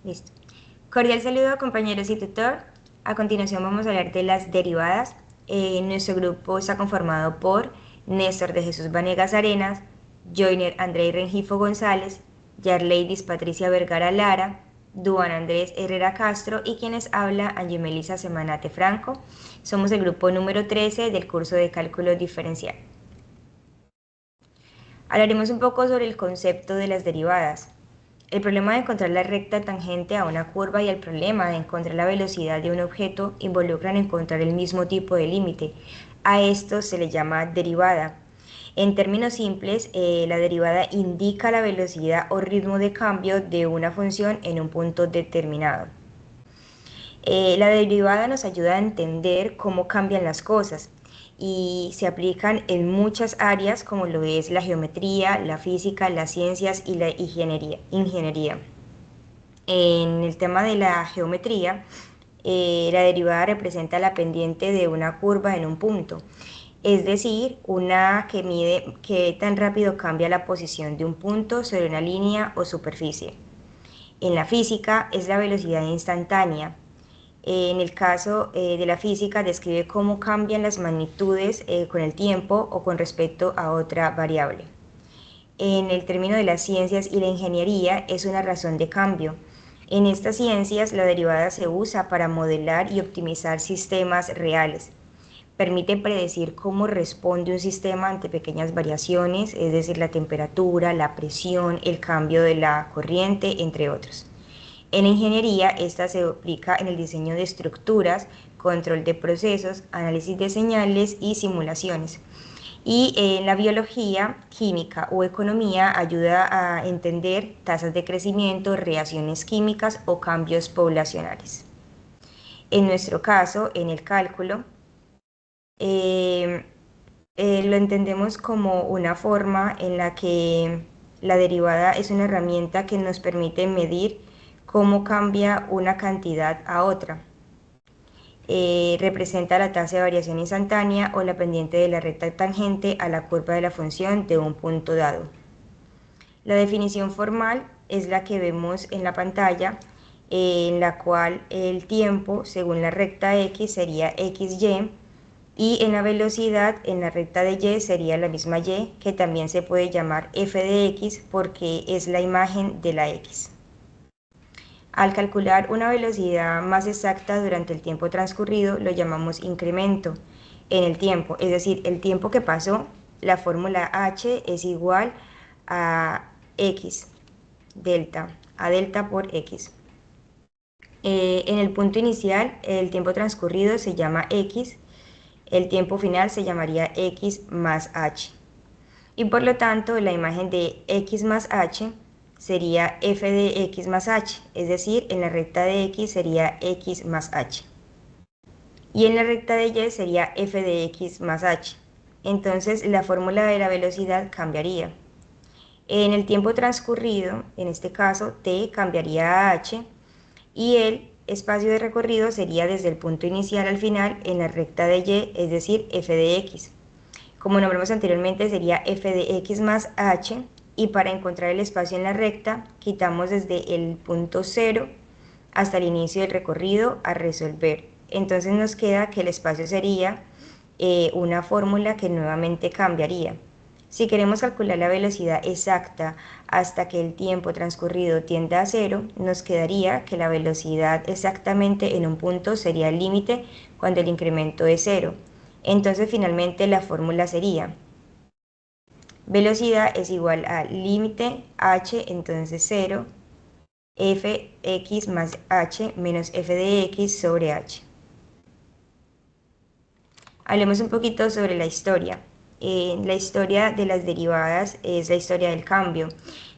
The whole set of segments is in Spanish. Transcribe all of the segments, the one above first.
Listo. Cordial saludo, compañeros y tutor. A continuación vamos a hablar de las derivadas. Nuestro grupo está conformado por Néstor de Jesús Vanegas Arenas, Joyner Andrei Rengifo González, Yarleidis Patricia Vergara Lara, Duan Andrés Herrera Castro y quienes habla Angie Melisa Semanate Franco. Somos el grupo número 13 del curso de cálculo diferencial. Hablaremos un poco sobre el concepto de las derivadas. El problema de encontrar la recta tangente a una curva y el problema de encontrar la velocidad de un objeto involucran encontrar el mismo tipo de límite. A esto se le llama derivada. En términos simples, la derivada indica la velocidad o ritmo de cambio de una función en un punto determinado. La derivada nos ayuda a entender cómo cambian las cosas y se aplican en muchas áreas como lo es la geometría, la física, las ciencias y la ingeniería. En el tema de la geometría, la derivada representa la pendiente de una curva en un punto, es decir, una que mide qué tan rápido cambia la posición de un punto sobre una línea o superficie. En la física es la velocidad instantánea. En el caso de la física describe cómo cambian las magnitudes con el tiempo o con respecto a otra variable. En el término de las ciencias y la ingeniería es una razón de cambio. En estas ciencias la derivada se usa para modelar y optimizar sistemas reales. Permite predecir cómo responde un sistema ante pequeñas variaciones, es decir, la temperatura, la presión, el cambio de la corriente, entre otros. En ingeniería, esta se aplica en el diseño de estructuras, control de procesos, análisis de señales y simulaciones. Y en la biología, química o economía ayuda a entender tasas de crecimiento, reacciones químicas o cambios poblacionales. En nuestro caso, en el cálculo, lo entendemos como una forma en la que la derivada es una herramienta que nos permite medir cómo cambia una cantidad a otra. Representa la tasa de variación instantánea o la pendiente de la recta tangente a la curva de la función de un punto dado. La definición formal es la que vemos en la pantalla, en la cual el tiempo según la recta x sería xy y en la velocidad en la recta de y sería la misma y, que también se puede llamar f de x porque es la imagen de la x. Al calcular una velocidad más exacta durante el tiempo transcurrido lo llamamos incremento en el tiempo, es decir, el tiempo que pasó, la fórmula h es igual a x delta, a delta por x. En el punto inicial el tiempo transcurrido se llama x, el tiempo final se llamaría x más h. Y por lo tanto la imagen de x más h sería f de x más h, es decir, en la recta de x sería x más h. Y en la recta de y sería f de x más h. Entonces la fórmula de la velocidad cambiaría. En el tiempo transcurrido, en este caso t cambiaría a h y el espacio de recorrido sería desde el punto inicial al final en la recta de y, es decir, f de x. Como nombramos anteriormente sería f de x más h y para encontrar el espacio en la recta quitamos desde el punto 0 hasta el inicio del recorrido a resolver. Entonces nos queda que el espacio sería una fórmula que nuevamente cambiaría. Si queremos calcular la velocidad exacta hasta que el tiempo transcurrido tienda a 0, nos quedaría que la velocidad exactamente en un punto sería el límite cuando el incremento es 0. Entonces finalmente la fórmula sería velocidad es igual a límite h, entonces 0, fx más h menos f de x sobre h. Hablemos un poquito sobre la historia. La historia de las derivadas es la historia del cambio,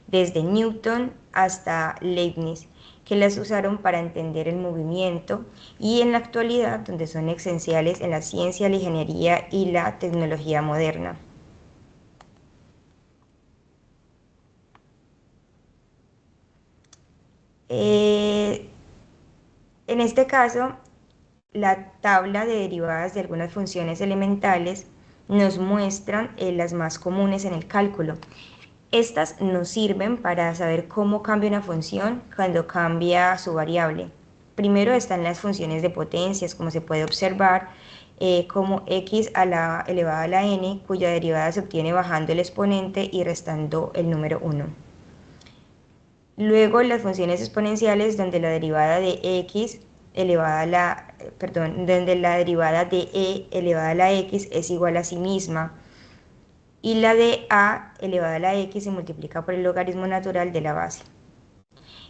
desde Newton hasta Leibniz, que las usaron para entender el movimiento y en la actualidad donde son esenciales en la ciencia, la ingeniería y la tecnología moderna. En este caso, la tabla de derivadas de algunas funciones elementales nos muestran las más comunes en el cálculo. Estas nos sirven para saber cómo cambia una función cuando cambia su variable. Primero están las funciones de potencias, como se puede observar, como x a la elevada a la n, cuya derivada se obtiene bajando el exponente y restando el número 1. Luego las funciones exponenciales, donde la derivada de x elevada a la, donde la derivada de e elevada a la x es igual a sí misma, y la de a elevada a la x se multiplica por el logaritmo natural de la base.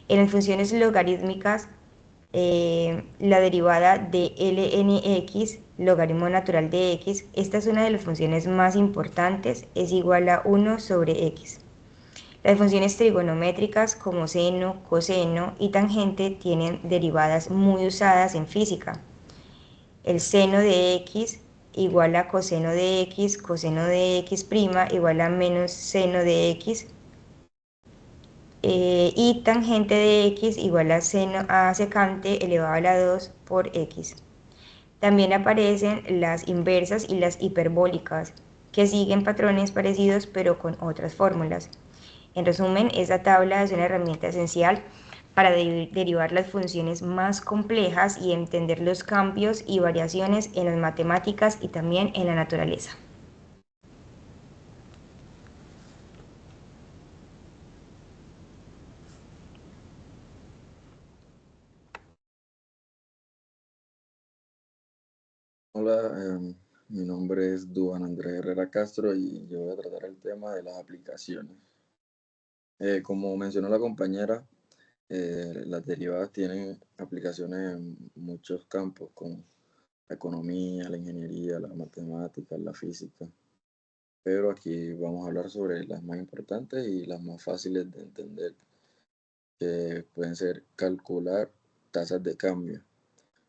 En las funciones logarítmicas, la derivada de lnx, logaritmo natural de x, esta es una de las funciones más importantes, es igual a 1 sobre x. Las funciones trigonométricas como seno, coseno y tangente tienen derivadas muy usadas en física. El seno de x igual a coseno de x, coseno de x' igual a menos seno de x, y tangente de x igual a seno a secante elevado a la 2 por x. También aparecen las inversas y las hiperbólicas, que siguen patrones parecidos pero con otras fórmulas. En resumen, esta tabla es una herramienta esencial para derivar las funciones más complejas y entender los cambios y variaciones en las matemáticas y también en la naturaleza. Hola, mi nombre es Duan Andrés Herrera Castro y yo voy a tratar el tema de las aplicaciones. Como mencionó la compañera, las derivadas tienen aplicaciones en muchos campos, como la economía, la ingeniería, la matemática, la física. Pero aquí vamos a hablar sobre las más importantes y las más fáciles de entender, que pueden ser calcular tasas de cambio.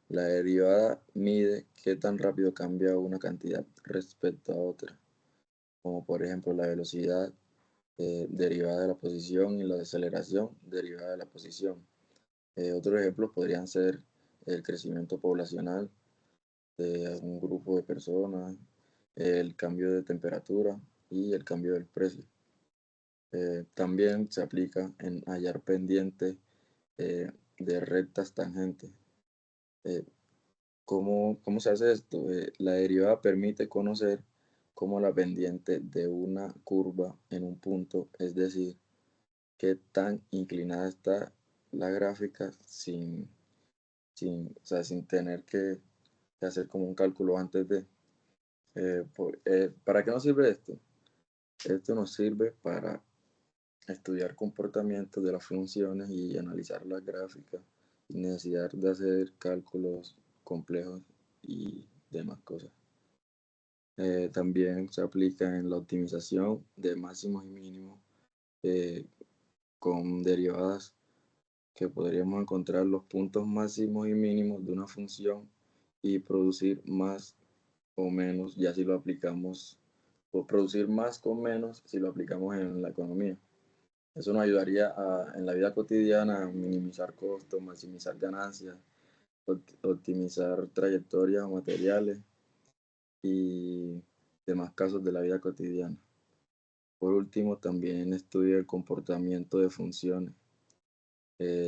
La derivada mide qué tan rápido cambia una cantidad respecto a otra, como por ejemplo la velocidad derivada de la posición y la deceleración derivada de la posición. Otros ejemplos podrían ser el crecimiento poblacional de un grupo de personas, el cambio de temperatura y el cambio del precio. También se aplica en hallar pendiente de rectas tangentes. Eh, ¿Cómo se hace esto? La derivada permite conocer cómo la pendiente de una curva en un punto, es decir, qué tan inclinada está la gráfica sin tener que hacer como un cálculo antes de. ¿Para qué nos sirve esto? Esto nos sirve para estudiar comportamientos de las funciones y analizar las gráficas sin necesidad de hacer cálculos complejos y demás cosas. También se aplica en la optimización de máximos y mínimos con derivadas que podríamos encontrar los puntos máximos y mínimos de una función y producir más o menos, ya si lo aplicamos, o producir más con menos si lo aplicamos en la economía. Eso nos ayudaría en la vida cotidiana a minimizar costos, maximizar ganancias, optimizar trayectorias o materiales y demás casos de la vida cotidiana. Por último, también estudia el comportamiento de funciones.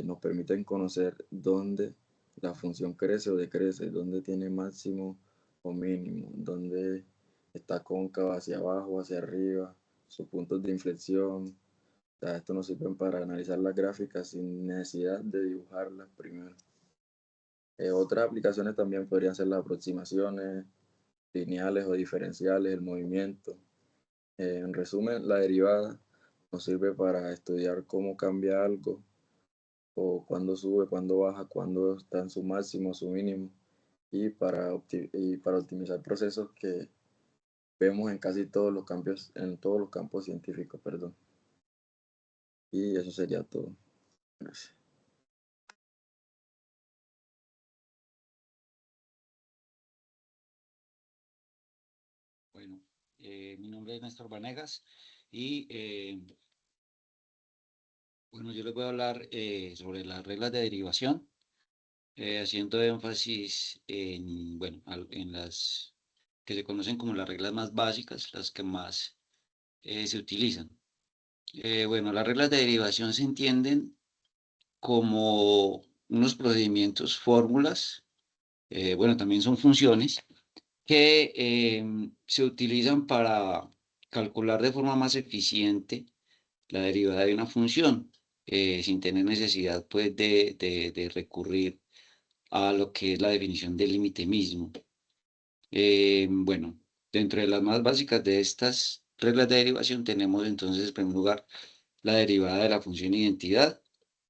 Nos permiten conocer dónde la función crece o decrece, dónde tiene máximo o mínimo, dónde está cóncava hacia abajo, hacia arriba, sus puntos de inflexión. O sea, esto nos sirve para analizar las gráficas sin necesidad de dibujarlas primero. Otras aplicaciones también podrían ser las aproximaciones lineales o diferenciales, el movimiento. En resumen, la derivada nos sirve para estudiar cómo cambia algo o cuándo sube, cuándo baja, cuándo está en su máximo, su mínimo, y para optimizar procesos que vemos en casi todos los campos, en todos los campos científicos, perdón. Y eso sería todo. Gracias. Bueno, mi nombre es Néstor Vanegas y bueno, yo les voy a hablar sobre las reglas de derivación, haciendo énfasis en, bueno, en las que se conocen como las reglas más básicas, las que más se utilizan. Bueno, las reglas de derivación se entienden como unos procedimientos, fórmulas, bueno, también son funciones que se utilizan para calcular de forma más eficiente la derivada de una función, sin tener necesidad pues de recurrir a lo que es la definición del límite mismo. Bueno, dentro de las más básicas de estas reglas de derivación tenemos entonces en primer lugar la derivada de la función identidad,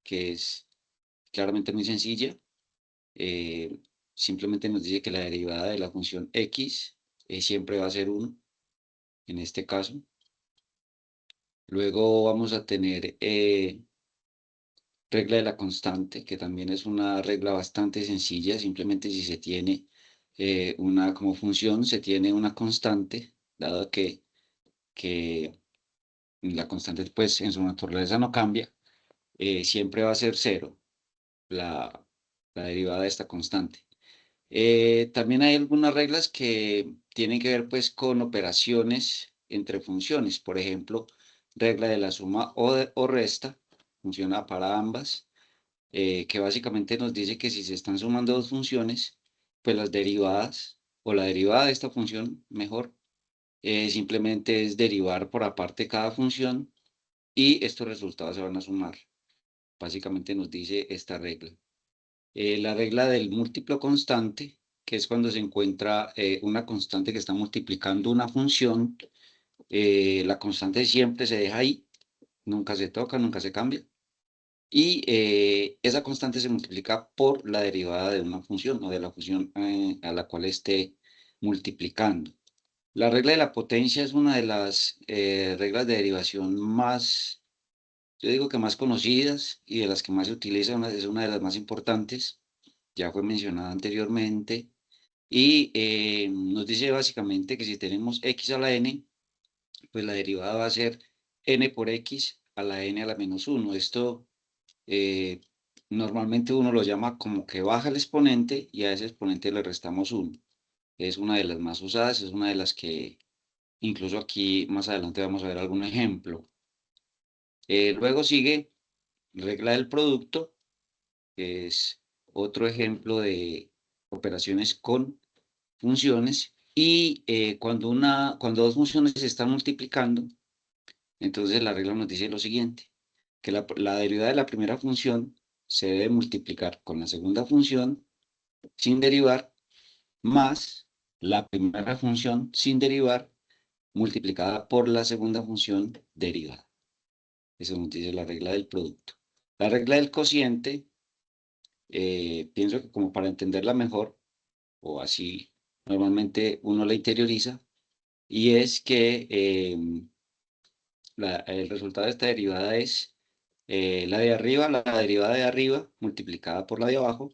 que es claramente muy sencilla. eh, Simplemente nos dice que la derivada de la función x siempre va a ser 1, en este caso. Luego vamos a tener regla de la constante, que también es una regla bastante sencilla. Simplemente si se tiene una como función, se tiene una constante, dado que la constante pues en su naturaleza no cambia, siempre va a ser 0 la, la derivada de esta constante. También hay algunas reglas que tienen que ver pues con operaciones entre funciones. Por ejemplo, regla de la suma o resta, funciona para ambas, que básicamente nos dice que si se están sumando dos funciones, pues las derivadas o la derivada de esta función, mejor, simplemente es derivar por aparte cada función y estos resultados se van a sumar. Básicamente nos dice esta regla. La regla del múltiplo constante, que es cuando se encuentra una constante que está multiplicando una función. La constante siempre se deja ahí, nunca se toca, nunca se cambia. Y esa constante se multiplica por la derivada de una función o de la función a la cual esté multiplicando. La regla de la potencia es una de las reglas de derivación más, yo digo que más conocidas y de las que más se utiliza, es una de las más importantes. Ya fue mencionada anteriormente, y nos dice básicamente que si tenemos x a la n, pues la derivada va a ser n por x a la n a la menos 1. Esto eh, normalmente uno lo llama como que baja el exponente y a ese exponente le restamos 1. Es una de las más usadas, es una de las que incluso aquí más adelante vamos a ver algún ejemplo. Luego sigue regla del producto, que es otro ejemplo de operaciones con funciones. Y cuando dos funciones se están multiplicando, entonces la regla nos dice lo siguiente, que la derivada de la primera función se debe multiplicar con la segunda función sin derivar, más la primera función sin derivar multiplicada por la segunda función derivada. Eso nos dice la regla del producto. La regla del cociente, pienso que como para entenderla mejor, o así normalmente uno la interioriza, y es que el resultado de esta derivada es la de arriba, la derivada de arriba multiplicada por la de abajo,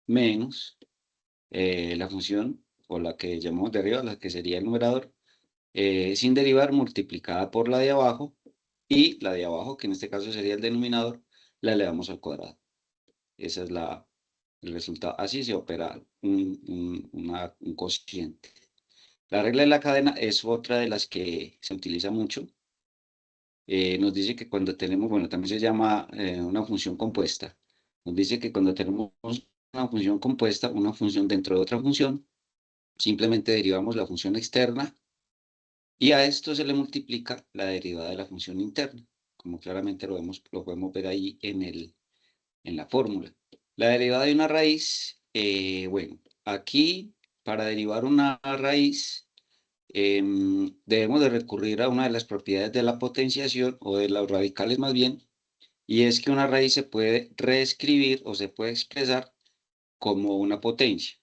menos la función, o la que llamamos de arriba, la que sería el numerador, sin derivar multiplicada por la de abajo, y la de abajo, que en este caso sería el denominador, la elevamos al cuadrado. Ese es el resultado. Así se opera un cociente. La regla de la cadena es otra de las que se utiliza mucho. Nos dice que cuando tenemos, bueno, también se llama una función compuesta. Nos dice que cuando tenemos una función compuesta, una función dentro de otra función, simplemente derivamos la función externa y a esto se le multiplica la derivada de la función interna, como claramente lo podemos ver ahí en la fórmula. La derivada de una raíz, bueno, aquí para derivar una raíz debemos de recurrir a una de las propiedades de la potenciación, o de los radicales más bien, y es que una raíz se puede reescribir o se puede expresar como una potencia.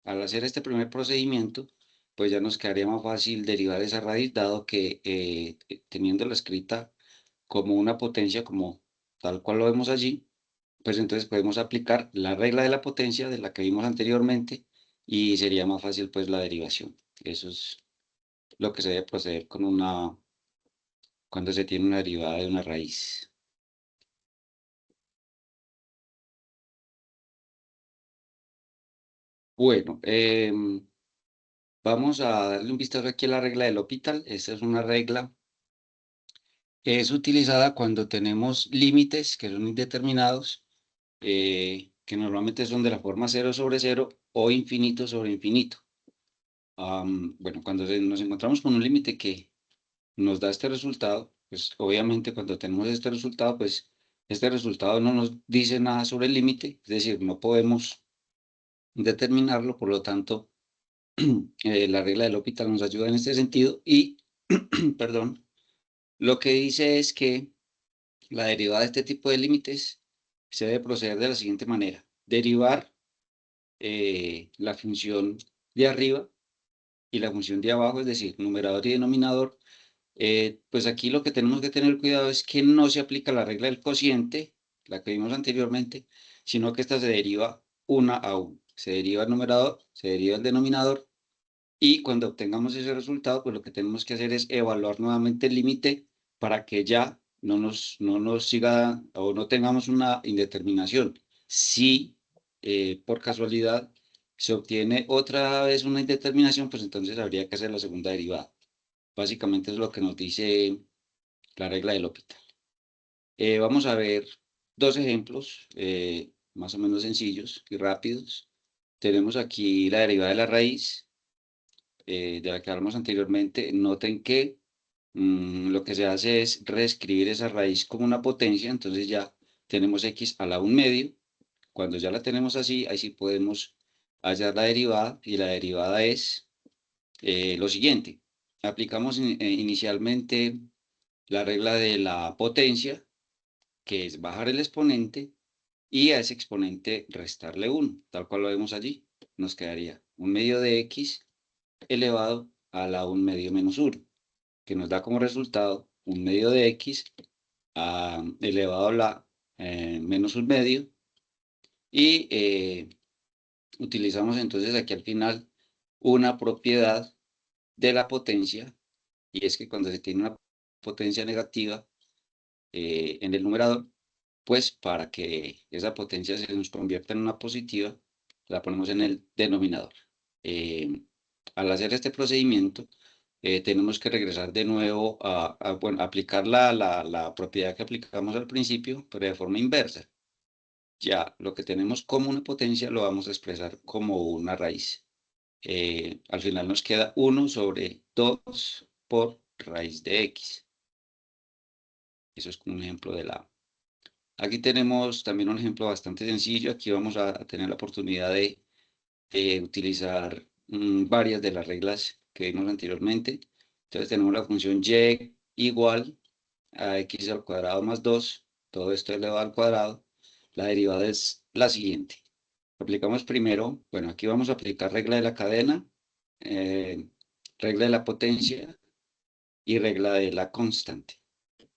Al hacer este primer procedimiento, pues ya nos quedaría más fácil derivar esa raíz, dado que teniéndola escrita como una potencia, como tal cual lo vemos allí, pues entonces podemos aplicar la regla de la potencia de la que vimos anteriormente y sería más fácil pues la derivación. Eso es lo que se debe proceder cuando se tiene una derivada de una raíz. Bueno, vamos a darle un vistazo aquí a la regla del L'Hopital. Esta es una regla es utilizada cuando tenemos límites que son indeterminados, que normalmente son de la forma 0 sobre 0 o infinito sobre infinito. Bueno, cuando nos encontramos con un límite que nos da este resultado, pues obviamente cuando tenemos este resultado, pues este resultado no nos dice nada sobre el límite, es decir, no podemos determinarlo, por lo tanto, la regla del L'Hopital nos ayuda en este sentido y, perdón, lo que dice es que la derivada de este tipo de límites se debe proceder de la siguiente manera: derivar la función de arriba y la función de abajo, es decir, numerador y denominador. Pues aquí lo que tenemos que tener cuidado es que no se aplica la regla del cociente, la que vimos anteriormente, sino que esta se deriva una a una. Se deriva el numerador, se deriva el denominador, y cuando obtengamos ese resultado, pues lo que tenemos que hacer es evaluar nuevamente el límite para que ya no nos siga o no tengamos una indeterminación. Si por casualidad se obtiene otra vez una indeterminación, pues entonces habría que hacer la segunda derivada. Básicamente es lo que nos dice la regla del L'Hopital. Vamos a ver dos ejemplos más o menos sencillos y rápidos. Tenemos aquí la derivada de la raíz de la que hablamos anteriormente. Noten que lo que se hace es reescribir esa raíz como una potencia, entonces ya tenemos x a la 1 medio. Cuando ya la tenemos así, ahí sí podemos hallar la derivada, y la derivada es lo siguiente. Aplicamos inicialmente la regla de la potencia, que es bajar el exponente y a ese exponente restarle 1, tal cual lo vemos allí. Nos quedaría 1 medio de x elevado a la 1 medio menos 1, que nos da como resultado 1 medio de x elevado a la menos 1 medio. Y utilizamos entonces aquí al final una propiedad de la potencia, y es que cuando se tiene una potencia negativa en el numerador, pues para que esa potencia se nos convierta en una positiva, la ponemos en el denominador. Al hacer este procedimiento, tenemos que regresar de nuevo bueno, aplicar la propiedad que aplicamos al principio, pero de forma inversa. Ya lo que tenemos como una potencia lo vamos a expresar como una raíz. Al final nos queda 1 sobre 2 por raíz de x. Eso es como un ejemplo de la... Aquí tenemos también un ejemplo bastante sencillo. Aquí vamos a tener la oportunidad de utilizar varias de las reglas que vimos anteriormente. Entonces tenemos la función y igual a x al cuadrado más 2, todo esto elevado al cuadrado. La derivada es la siguiente. Aplicamos primero, bueno, aquí vamos a aplicar regla de la cadena, eh, regla de la potencia y regla de la constante.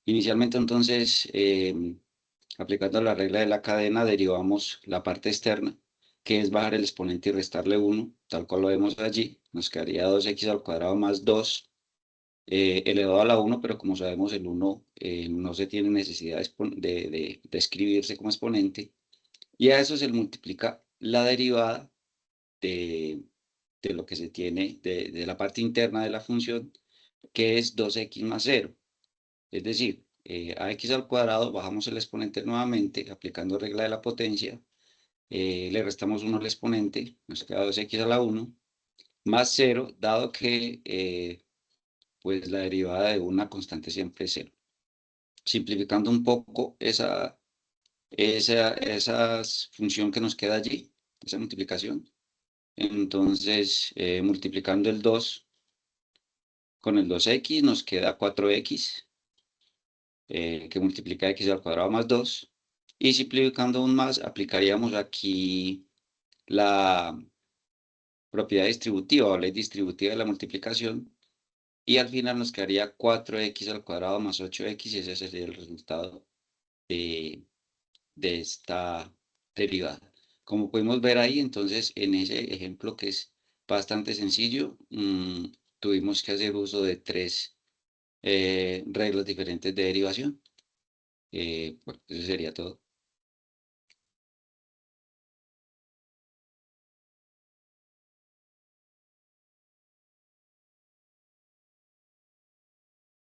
Inicialmente entonces, aplicando la regla de la cadena, derivamos la parte externa, que es bajar el exponente y restarle 1, tal cual lo vemos allí. Nos quedaría 2x al cuadrado más 2 elevado a la 1, pero como sabemos el 1 no se tiene necesidad de escribirse como exponente, y a eso se le multiplica la derivada de, de lo que se tiene de la parte interna de la función, que es 2x más 0. Es decir, a x al cuadrado bajamos el exponente nuevamente, aplicando regla de la potencia, le restamos 1 al exponente, nos queda 2x a la 1, más 0, dado que pues la derivada de una constante siempre es 0. Simplificando un poco esa función que nos queda allí, esa multiplicación, entonces multiplicando el 2 con el 2x nos queda 4x, que multiplica x al cuadrado más 2. Y simplificando aún más, aplicaríamos aquí la propiedad distributiva o ley distributiva de la multiplicación. Y al final nos quedaría 4x al cuadrado más 8x, y ese sería el resultado de esta derivada. Como podemos ver ahí, entonces, en ese ejemplo que es bastante sencillo, tuvimos que hacer uso de 3 reglas diferentes de derivación. Bueno, eso sería todo.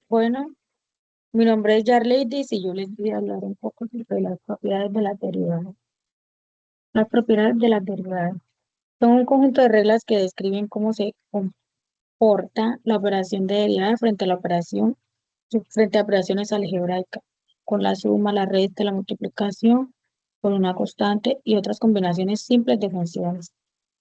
Bueno, Mi nombre es Yarlady y yo les voy a hablar un poco sobre las propiedades de las derivadas. Las propiedades de las derivadas son un conjunto de reglas que describen cómo se comporta la operación de derivada frente a operaciones algebraicas, con la suma, la resta, la multiplicación por una constante y otras combinaciones simples de funciones.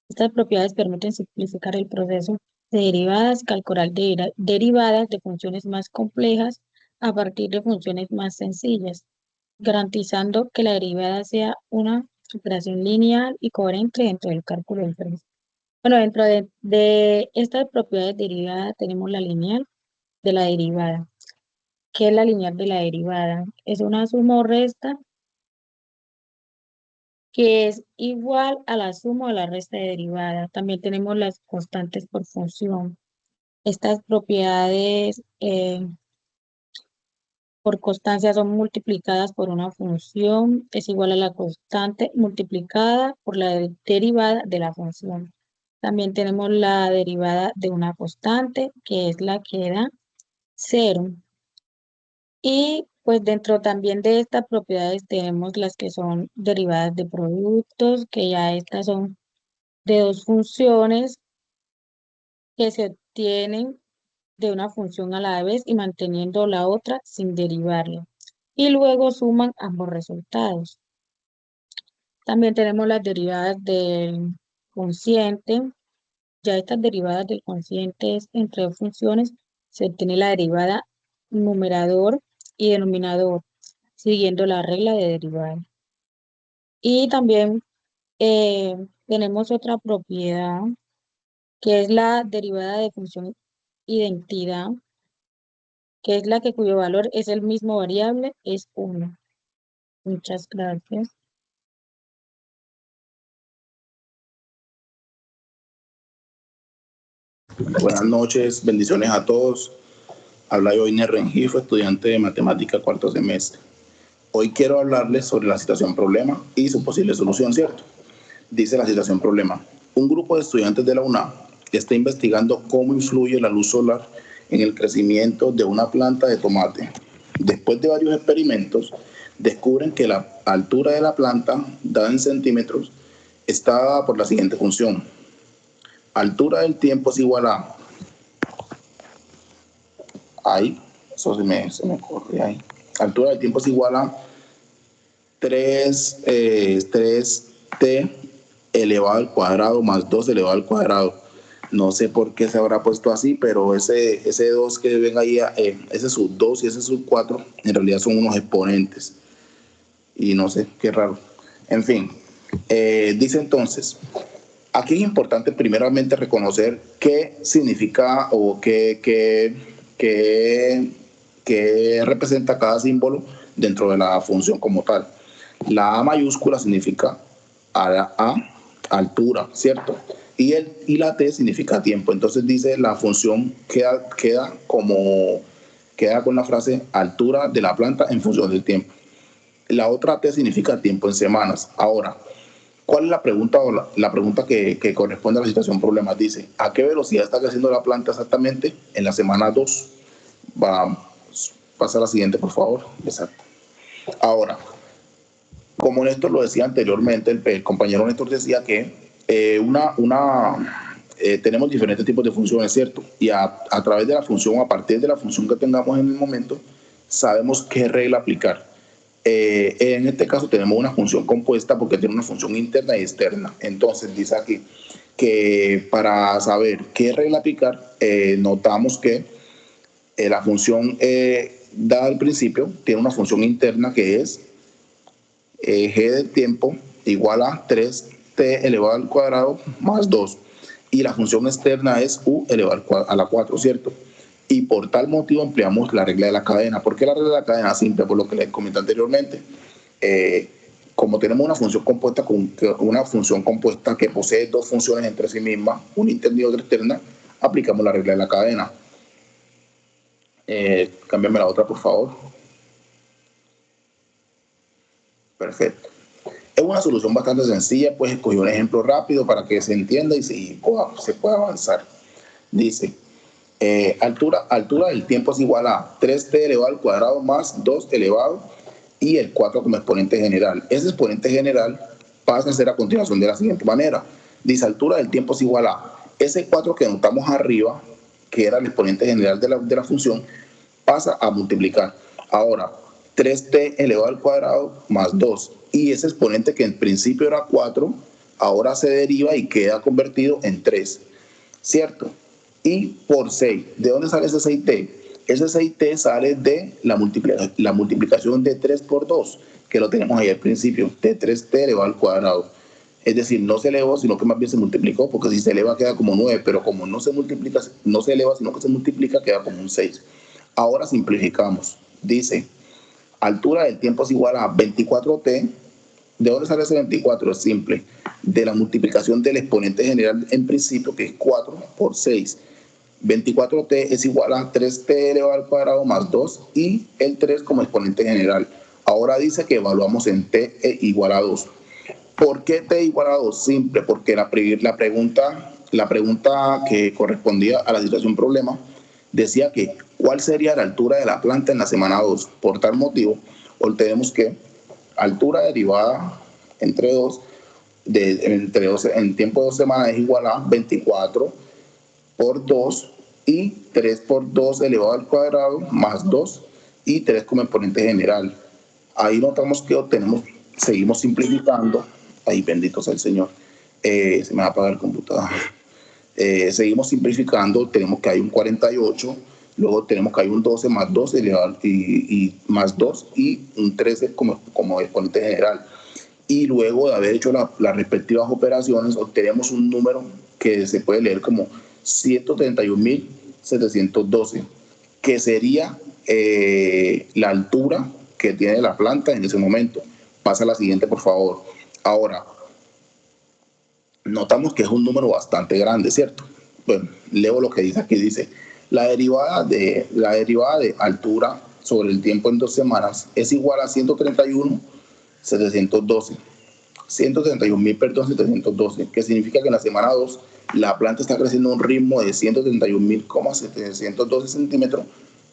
Estas propiedades permiten simplificar el proceso de derivadas, calcular derivadas de funciones más complejas a partir de funciones más sencillas, garantizando que la derivada sea una operación lineal y coherente dentro del cálculo del precio. Bueno, dentro de estas propiedades derivadas tenemos la lineal de la derivada. ¿Qué es la lineal de la derivada? Es una suma o resta que es igual a la suma o la resta de derivada. También tenemos las constantes por función. Estas propiedades por constancia son multiplicadas por una función, es igual a la constante multiplicada por la derivada de la función. También tenemos la derivada de una constante, que es la que da 0. Y pues dentro también de estas propiedades tenemos las que son derivadas de productos, que ya estas son de dos funciones que se obtienen de una función a la vez y manteniendo la otra sin derivarla. Y luego suman ambos resultados. También tenemos las derivadas del consciente. Ya estas derivadas del consciente es entre dos funciones, se obtiene la derivada numerador y denominador, siguiendo la regla de derivada. Y también tenemos otra propiedad, que es la derivada de función identidad, que es la que cuyo valor es el mismo variable, es 1. Muchas gracias. Buenas noches, bendiciones a todos. Habla Joiner Rengifo, estudiante de matemática cuarto semestre. Hoy quiero hablarles sobre la situación problema y su posible solución, ¿cierto? Dice la situación problema. Un grupo de estudiantes de la UNAM está investigando cómo influye la luz solar en el crecimiento de una planta de tomate. Después de varios experimentos, descubren que la altura de la planta, dada en centímetros, está dada por la siguiente función. Altura del tiempo es igual a... Ahí, eso se me corre ahí. Altura del tiempo es igual a 3t elevado al cuadrado más 2 elevado al cuadrado. No sé por qué se habrá puesto así, pero ese 2 que ven ahí, ese sub 2 y ese sub 4, en realidad son unos exponentes. Y no sé, qué raro. En fin, dice entonces, aquí es importante primeramente reconocer qué significa o qué representa cada símbolo dentro de la función como tal. La A mayúscula significa altura, ¿cierto? Y la T significa tiempo. Entonces dice la función queda con la frase altura de la planta en función del tiempo. La otra T significa tiempo en semanas. Ahora, ¿cuál es la pregunta o la pregunta que corresponde a la situación problema? Dice, ¿a qué velocidad está creciendo la planta exactamente en la semana 2? Pasa a la siguiente, por favor. Exacto. Ahora, como Néstor lo decía anteriormente, el compañero Néstor decía que tenemos diferentes tipos de funciones, ¿cierto? Y a través de la función, a partir de la función que tengamos en el momento, sabemos qué regla aplicar. En este caso tenemos una función compuesta porque tiene una función interna y externa. Entonces dice aquí que para saber qué regla aplicar, notamos que la función dada al principio tiene una función interna que es g del tiempo igual a 3t elevado al cuadrado más 2. Y la función externa es u elevado a la 4, ¿cierto? Y por tal motivo empleamos la regla de la cadena. ¿Por qué la regla de la cadena? Simple, por lo que les comenté anteriormente. Como tenemos una función compuesta que posee dos funciones entre sí mismas, una interna y otra externa, aplicamos la regla de la cadena. Cámbiame la otra, por favor. Perfecto. Es una solución bastante sencilla, pues escogí un ejemplo rápido para que se entienda y se pueda avanzar. Dice, Altura del tiempo es igual a 3t elevado al cuadrado más 2 elevado y el 4 como exponente general. Ese exponente general pasa a ser a continuación de la siguiente manera. Dice, altura del tiempo es igual a ese 4 que notamos arriba, que era el exponente general de la función, pasa a multiplicar. Ahora, 3t elevado al cuadrado más 2. Y ese exponente que en principio era 4, ahora se deriva y queda convertido en 3. ¿Cierto? Y por 6. ¿De dónde sale ese 6t? Ese 6t sale de la multiplicación de 3 por 2, que lo tenemos ahí al principio, de 3t elevado al cuadrado. Es decir, no se elevó, sino que más bien se multiplicó, porque si se eleva queda como 9, pero como no se multiplica, no se eleva, sino que se multiplica, queda como un 6. Ahora simplificamos. Dice, altura del tiempo es igual a 24t. ¿De dónde sale ese 24? Es simple. De la multiplicación del exponente general en principio, que es 4 por 6. 24t es igual a 3t elevado al cuadrado más 2 y el 3 como exponente general. Ahora dice que evaluamos en t igual a 2. ¿Por qué t igual a 2? Simple, porque la pregunta que correspondía a la situación problema decía que ¿cuál sería la altura de la planta en la semana 2? Por tal motivo, obtenemos que altura derivada entre 2 en tiempo de 2 semanas es igual a 24 por 2 y 3 por 2 elevado al cuadrado más 2 y 3 como exponente general. Ahí notamos que obtenemos, seguimos simplificando. Ay, bendito sea el Señor. Se me va a apagar el computador. Seguimos simplificando, tenemos que hay un 48, luego tenemos que hay un 12 más 2 elevado y más 2 y un 13 como exponente general. Y luego de haber hecho las respectivas operaciones, obtenemos un número que se puede leer como 131.712, que sería la altura que tiene la planta en ese momento. Pasa a la siguiente, por favor. Ahora, notamos que es un número bastante grande, ¿cierto? Bueno, leo lo que dice aquí. Dice, la derivada de altura sobre el tiempo en 2 semanas es igual a 131.712. 131.712, que significa que en la semana 2 la planta está creciendo a un ritmo de 131.712 centímetros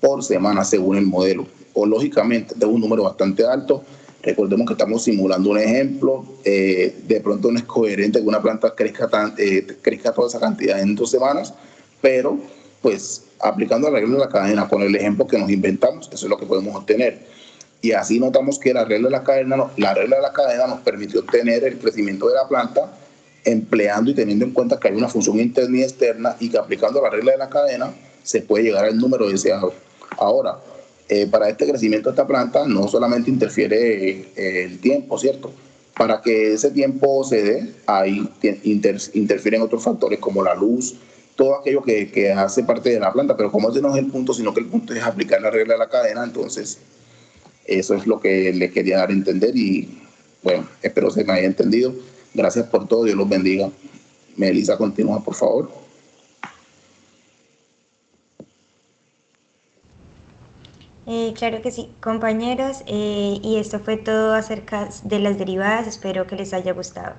por semana según el modelo. O lógicamente, es un número bastante alto. Recordemos que estamos simulando un ejemplo. De pronto no es coherente que una planta crezca toda esa cantidad en 2 semanas, pero pues aplicando la regla de la cadena con el ejemplo que nos inventamos, eso es lo que podemos obtener. Y así notamos que la regla de la cadena nos permitió obtener el crecimiento de la planta empleando y teniendo en cuenta que hay una función interna y externa y que aplicando la regla de la cadena se puede llegar al número deseado. Ahora, para este crecimiento de esta planta no solamente interfiere el tiempo, ¿cierto? Para que ese tiempo se dé, ahí interfieren otros factores como la luz, todo aquello que hace parte de la planta, pero como ese no es el punto, sino que el punto es aplicar la regla de la cadena, entonces eso es lo que le quería dar a entender y bueno, espero se me haya entendido. Gracias por todo, Dios los bendiga. Melissa, continúa, por favor. Claro que sí, compañeros, y esto fue todo acerca de las derivadas, espero que les haya gustado.